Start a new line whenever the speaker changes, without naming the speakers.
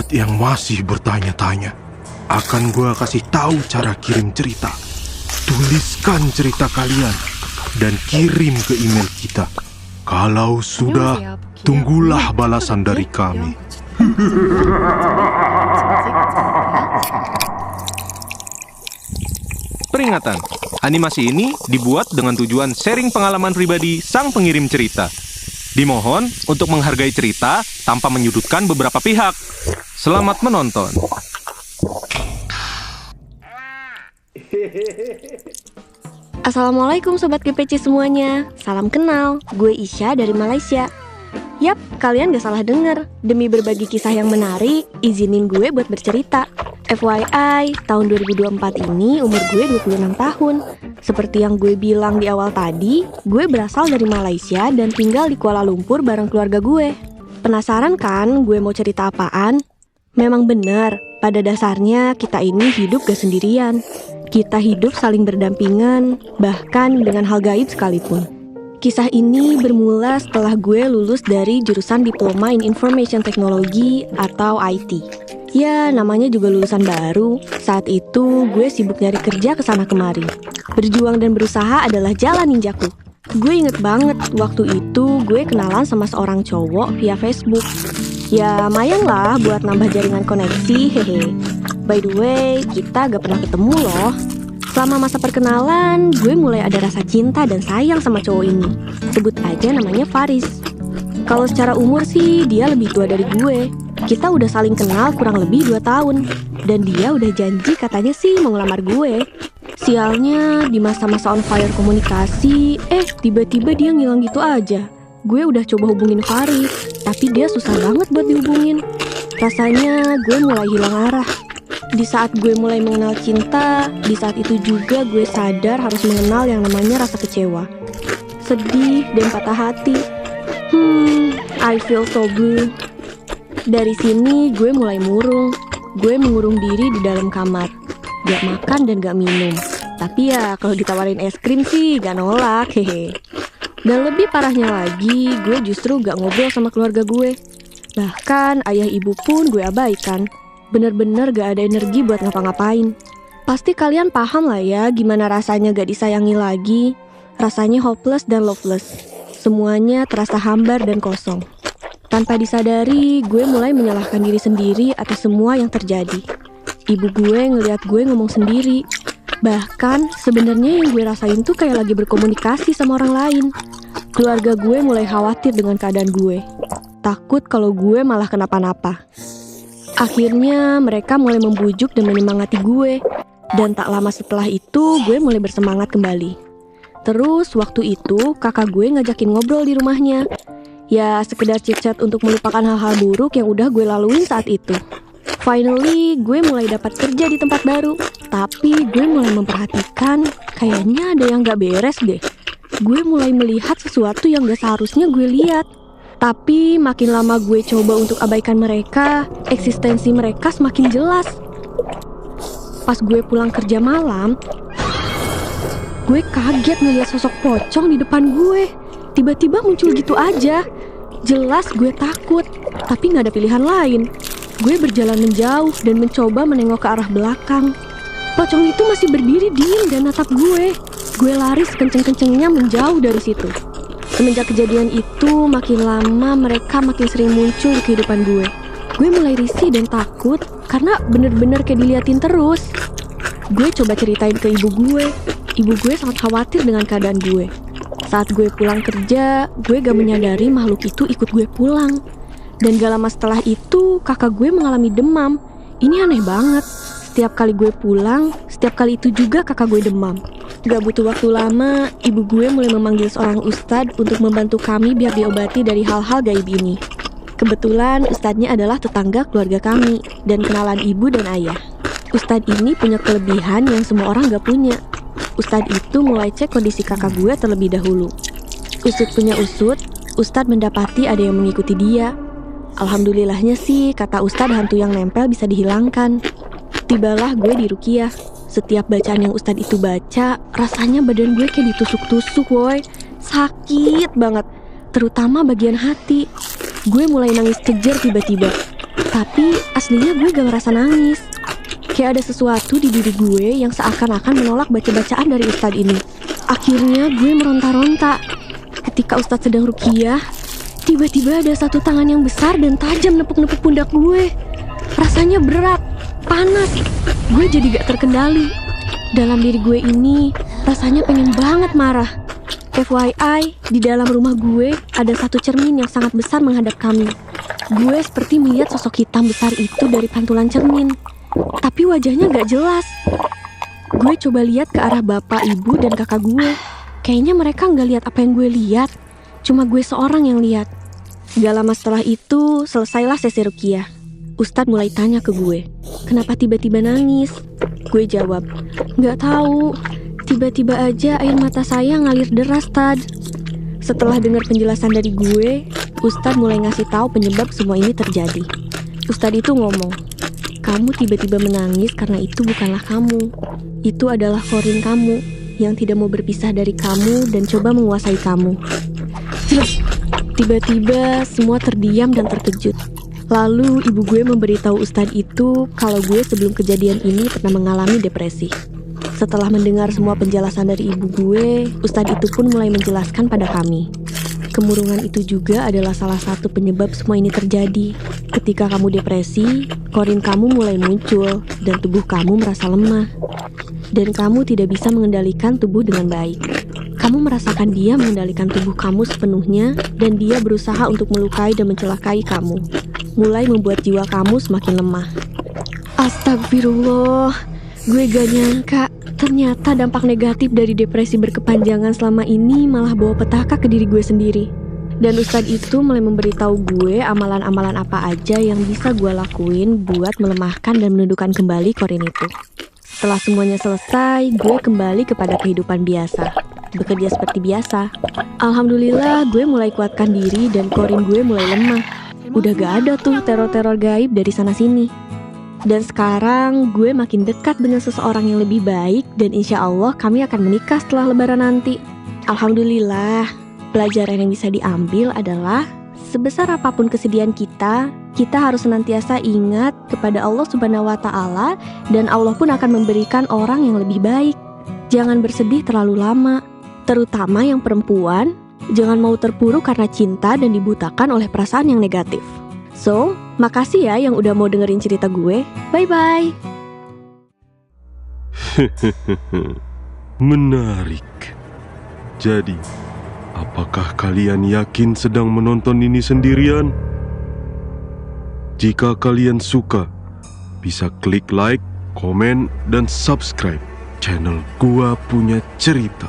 Buat yang masih bertanya-tanya, akan gue kasih tahu cara kirim cerita. Tuliskan cerita kalian dan kirim ke email kita. Kalau sudah, tunggulah balasan dari kami.
Peringatan, animasi ini dibuat dengan tujuan sharing pengalaman pribadi sang pengirim cerita. Dimohon untuk menghargai cerita tanpa menyudutkan beberapa pihak. Selamat menonton.
Assalamualaikum Sobat GPC semuanya. Salam kenal, gue Isya dari Malaysia. Yap, kalian gak salah denger. Demi berbagi kisah yang menarik, izinin gue buat bercerita. FYI, tahun 2024 ini umur gue 26 tahun. Seperti yang gue bilang di awal tadi, gue berasal dari Malaysia dan tinggal di Kuala Lumpur bareng keluarga gue. Penasaran kan gue mau cerita apaan? Memang benar, pada dasarnya kita ini hidup gak sendirian. Kita hidup saling berdampingan, bahkan dengan hal gaib sekalipun. Kisah ini bermula setelah gue lulus dari jurusan Diploma in Information Technology atau IT. Ya, namanya juga lulusan baru. Saat itu, gue sibuk nyari kerja kesana kemari. Berjuang dan berusaha adalah jalan ninjaku. Gue inget banget, waktu itu gue kenalan sama seorang cowok via Facebook. Ya, lumayan lah buat nambah jaringan koneksi, hehe. By the way, kita gak pernah ketemu loh. Selama masa perkenalan, gue mulai ada rasa cinta dan sayang sama cowok ini. Sebut aja namanya Faris. Kalau secara umur sih, dia lebih tua dari gue. Kita udah saling kenal kurang lebih 2 tahun. Dan dia udah janji katanya sih mau ngelamar gue. Sialnya, di masa-masa on fire komunikasi, tiba-tiba dia ngilang gitu aja. Gue udah coba hubungin Faris, tapi dia susah banget buat dihubungin. Rasanya gue mulai hilang arah. Di saat gue mulai mengenal cinta, di saat itu juga gue sadar harus mengenal yang namanya rasa kecewa, sedih, dan patah hati. I feel so blue. Dari sini gue mulai murung. Gue mengurung diri di dalam kamar. Gak makan dan gak minum. Tapi ya kalau ditawarin es krim sih gak nolak, hehe. Dan lebih parahnya lagi, gue justru gak ngobrol sama keluarga gue. Bahkan ayah ibu pun gue abaikan. Bener-bener gak ada energi buat ngapa-ngapain. Pasti kalian paham lah ya gimana rasanya gak disayangi lagi. Rasanya hopeless dan loveless. Semuanya terasa hambar dan kosong. Tanpa disadari, gue mulai menyalahkan diri sendiri atas semua yang terjadi. Ibu gue ngeliat gue ngomong sendiri. Bahkan sebenarnya yang gue rasain tuh kayak lagi berkomunikasi sama orang lain. Keluarga gue mulai khawatir dengan keadaan gue. Takut kalau gue malah kenapa-napa. Akhirnya mereka mulai membujuk dan menyemangati gue. Dan tak lama setelah itu gue mulai bersemangat kembali. Terus waktu itu kakak gue ngajakin ngobrol di rumahnya. Ya sekedar chit-chat untuk melupakan hal-hal buruk yang udah gue laluin saat itu. Finally gue mulai dapat kerja di tempat baru. Tapi gue mulai memperhatikan kayaknya ada yang gak beres deh. Gue mulai melihat sesuatu yang gak seharusnya gue lihat. Tapi makin lama gue coba untuk abaikan mereka, eksistensi mereka semakin jelas. Pas gue pulang kerja malam, gue kaget ngeliat sosok pocong di depan gue. Tiba-tiba muncul gitu aja. Jelas gue takut, tapi gak ada pilihan lain. Gue berjalan menjauh dan mencoba menengok ke arah belakang. Pocong itu masih berdiri diem dan natap gue. Gue lari sekenceng-kencengnya menjauh dari situ. Semenjak kejadian itu, makin lama mereka makin sering muncul di kehidupan gue. Gue mulai risih dan takut karena bener-bener kayak diliatin terus. Gue coba ceritain ke ibu gue. Ibu gue sangat khawatir dengan keadaan gue. Saat gue pulang kerja, gue gak menyadari makhluk itu ikut gue pulang. Dan gak lama setelah itu, kakak gue mengalami demam. Ini aneh banget. Setiap kali gue pulang, setiap kali itu juga kakak gue demam. Gak butuh waktu lama, ibu gue mulai memanggil seorang ustadz untuk membantu kami biar diobati dari hal-hal gaib ini. Kebetulan ustadznya adalah tetangga keluarga kami dan kenalan ibu dan ayah. Ustadz ini punya kelebihan yang semua orang gak punya. Ustadz itu mulai cek kondisi kakak gue terlebih dahulu. Usut punya usut, ustadz mendapati ada yang mengikuti dia. Alhamdulillahnya sih, kata ustadz, hantu yang nempel bisa dihilangkan. Tibalah gue di ruqyah. Setiap bacaan yang ustadz itu baca, rasanya badan gue kayak ditusuk-tusuk, woy. Sakit banget, terutama bagian hati. Gue mulai nangis kejer tiba-tiba. Tapi aslinya gue gak ngerasa nangis. Kayak ada sesuatu di diri gue yang seakan-akan menolak baca-bacaan dari Ustadz ini. Akhirnya gue meronta-ronta. Ketika Ustadz sedang ruqyah, tiba-tiba ada satu tangan yang besar dan tajam nepuk-nepuk pundak gue. Rasanya berat, panas. Gue jadi gak terkendali. Dalam diri gue ini rasanya pengen banget marah. FYI, di dalam rumah gue ada satu cermin yang sangat besar menghadap kami. Gue seperti melihat sosok hitam besar itu dari pantulan cermin. Tapi wajahnya gak jelas. Gue coba lihat ke arah bapak, ibu, dan kakak gue. Kayaknya mereka gak lihat apa yang gue lihat. Cuma gue seorang yang lihat. Gak lama setelah itu, selesailah sesi ruqyah. Ustadz mulai tanya ke gue, kenapa tiba-tiba nangis? Gue jawab, gak tahu. Tiba-tiba aja air mata saya ngalir deras, Tad. Setelah dengar penjelasan dari gue, Ustadz mulai ngasih tahu penyebab semua ini terjadi. Ustadz itu ngomong, kamu tiba-tiba menangis karena itu bukanlah kamu. Itu adalah Qorin kamu yang tidak mau berpisah dari kamu dan coba menguasai kamu. Tiba-tiba semua terdiam dan terkejut. Lalu ibu gue memberitahu Ustadz itu kalau gue sebelum kejadian ini pernah mengalami depresi. Setelah mendengar semua penjelasan dari ibu gue, Ustadz itu pun mulai menjelaskan pada kami. Kemurungan itu juga adalah salah satu penyebab semua ini terjadi. Ketika kamu depresi, Qorin kamu mulai muncul dan tubuh kamu merasa lemah. Dan kamu tidak bisa mengendalikan tubuh dengan baik. Kamu merasakan dia mengendalikan tubuh kamu sepenuhnya dan dia berusaha untuk melukai dan mencelakai kamu. Mulai membuat jiwa kamu semakin lemah. Astagfirullah, gue gak nyangka. Ternyata dampak negatif dari depresi berkepanjangan selama ini malah bawa petaka ke diri gue sendiri. Dan Ustadz itu mulai memberitahu gue amalan-amalan apa aja yang bisa gue lakuin buat melemahkan dan menundukkan kembali Qorin itu. Setelah semuanya selesai, gue kembali kepada kehidupan biasa. Bekerja seperti biasa. Alhamdulillah gue mulai kuatkan diri dan Qorin gue mulai lemah. Udah gak ada tuh teror-teror gaib dari sana-sini. Dan sekarang gue makin dekat dengan seseorang yang lebih baik dan insya Allah kami akan menikah setelah lebaran nanti. Alhamdulillah, pelajaran yang bisa diambil adalah sebesar apapun kesedihan kita harus senantiasa ingat kepada Allah Subhanahu wa Ta'ala dan Allah pun akan memberikan orang yang lebih baik. Jangan bersedih terlalu lama, terutama yang perempuan, jangan mau terpuruk karena cinta dan dibutakan oleh perasaan yang negatif. So, makasih ya yang udah mau dengerin cerita gue. Bye-bye.
Menarik. Jadi, apakah kalian yakin sedang menonton ini sendirian? Jika kalian suka, bisa klik like, komen, dan subscribe channel Gua Punya Cerita.